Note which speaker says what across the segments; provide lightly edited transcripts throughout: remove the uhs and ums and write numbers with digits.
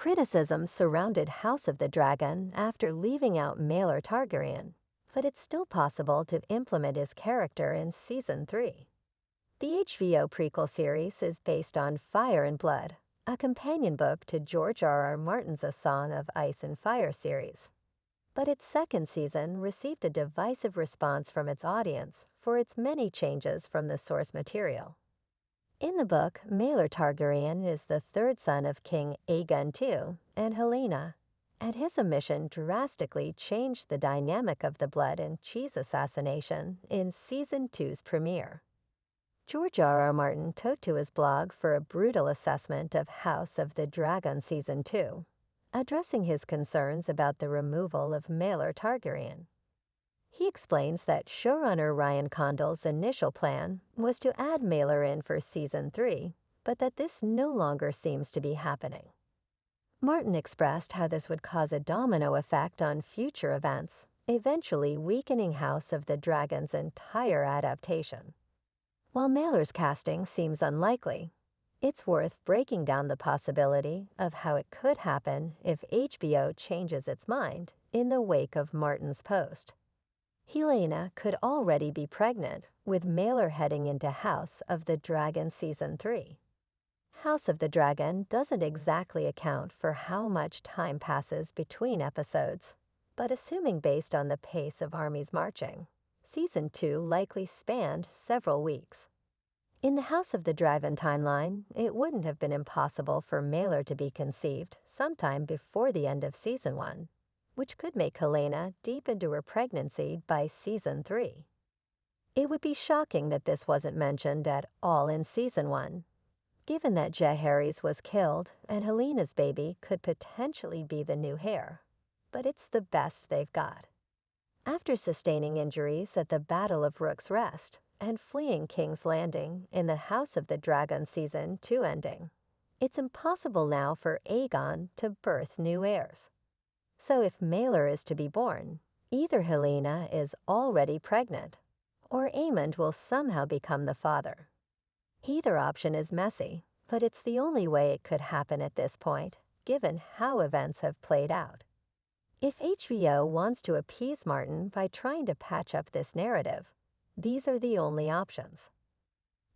Speaker 1: Criticism surrounded House of the Dragon after leaving out Maelor Targaryen, but it's still possible to implement his character in Season 3. The HBO prequel series is based on Fire and Blood, a companion book to George R.R. Martin's A Song of Ice and Fire series. But its second season received a divisive response from its audience for its many changes from the source material. In the book, Maelor Targaryen is the third son of King Aegon II and Helaena, and his omission drastically changed the dynamic of the blood and cheese assassination in Season 2's premiere. George R.R. Martin took to his blog for a brutal assessment of House of the Dragon Season 2, addressing his concerns about the removal of Maelor Targaryen. He explains that showrunner Ryan Condal's initial plan was to add Maelor in for Season 3, but that this no longer seems to be happening. Martin expressed how this would cause a domino effect on future events, eventually weakening House of the Dragon's entire adaptation. While Maelor's casting seems unlikely, it's worth breaking down the possibility of how it could happen if HBO changes its mind in the wake of Martin's post. Helaena could already be pregnant, with Maelor heading into House of the Dragon Season 3. House of the Dragon doesn't exactly account for how much time passes between episodes, but assuming based on the pace of armies marching, Season 2 likely spanned several weeks. In the House of the Dragon timeline, it wouldn't have been impossible for Maelor to be conceived sometime before the end of Season 1, which could make Helaena deep into her pregnancy by Season 3. It would be shocking that this wasn't mentioned at all in Season 1, given that Jaehaerys was killed and Helena's baby could potentially be the new heir, but it's the best they've got. After sustaining injuries at the Battle of Rook's Rest and fleeing King's Landing in the House of the Dragon Season 2 ending, it's impossible now for Aegon to birth new heirs. So if Maelor is to be born, either Helaena is already pregnant, or Aemond will somehow become the father. Either option is messy, but it's the only way it could happen at this point, given how events have played out. If HBO wants to appease Martin by trying to patch up this narrative, these are the only options.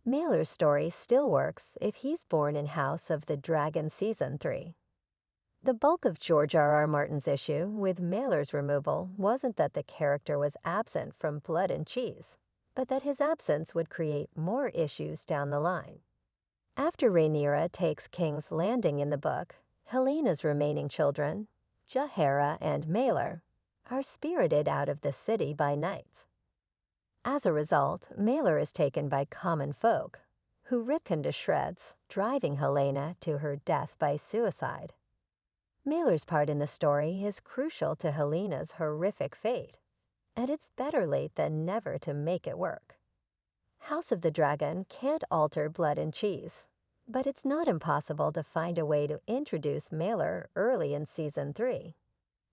Speaker 1: Maelor's story still works if he's born in House of the Dragon Season 3. The bulk of George R.R. Martin's issue with Maelor's removal wasn't that the character was absent from Blood and Cheese, but that his absence would create more issues down the line. After Rhaenyra takes King's Landing in the book, Helena's remaining children, Jaehaera and Maelor, are spirited out of the city by knights. As a result, Maelor is taken by common folk, who rip him to shreds, driving Helaena to her death by suicide. Maelor's part in the story is crucial to Helena's horrific fate, and it's better late than never to make it work. House of the Dragon can't alter Blood and Cheese, but it's not impossible to find a way to introduce Maelor early in Season 3,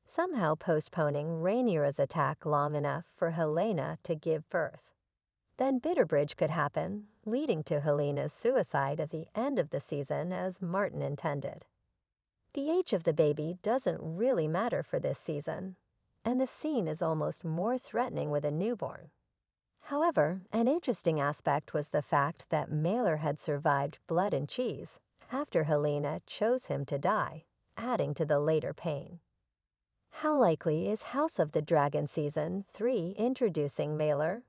Speaker 1: somehow postponing Rhaenyra's attack long enough for Helaena to give birth. Then Bitterbridge could happen, leading to Helena's suicide at the end of the season as Martin intended. The age of the baby doesn't really matter for this season, and the scene is almost more threatening with a newborn. However, an interesting aspect was the fact that Maelor had survived Blood and Cheese after Helaena chose him to die, adding to the later pain. How likely is House of the Dragon Season 3 introducing Maelor?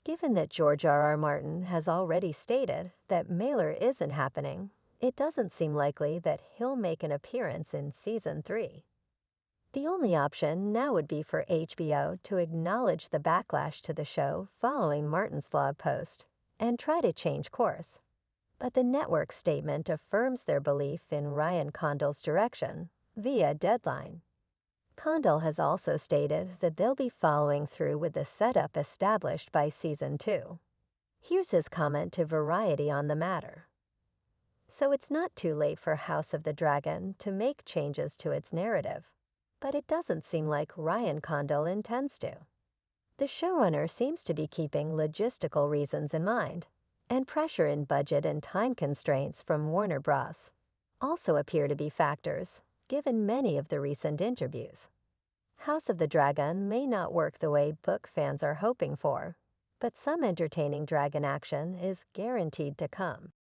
Speaker 1: Given that George R.R. Martin has already stated that Maelor isn't happening, it doesn't seem likely that he'll make an appearance in Season 3. The only option now would be for HBO to acknowledge the backlash to the show following Martin's blog post and try to change course. But the network's statement affirms their belief in Ryan Condal's direction via Deadline. Condal has also stated that they'll be following through with the setup established by Season 2. Here's his comment to Variety on the matter. So it's not too late for House of the Dragon to make changes to its narrative, but it doesn't seem like Ryan Condal intends to. The showrunner seems to be keeping logistical reasons in mind, and pressure in budget and time constraints from Warner Bros. also appear to be factors, given many of the recent interviews. House of the Dragon may not work the way book fans are hoping for, but some entertaining dragon action is guaranteed to come.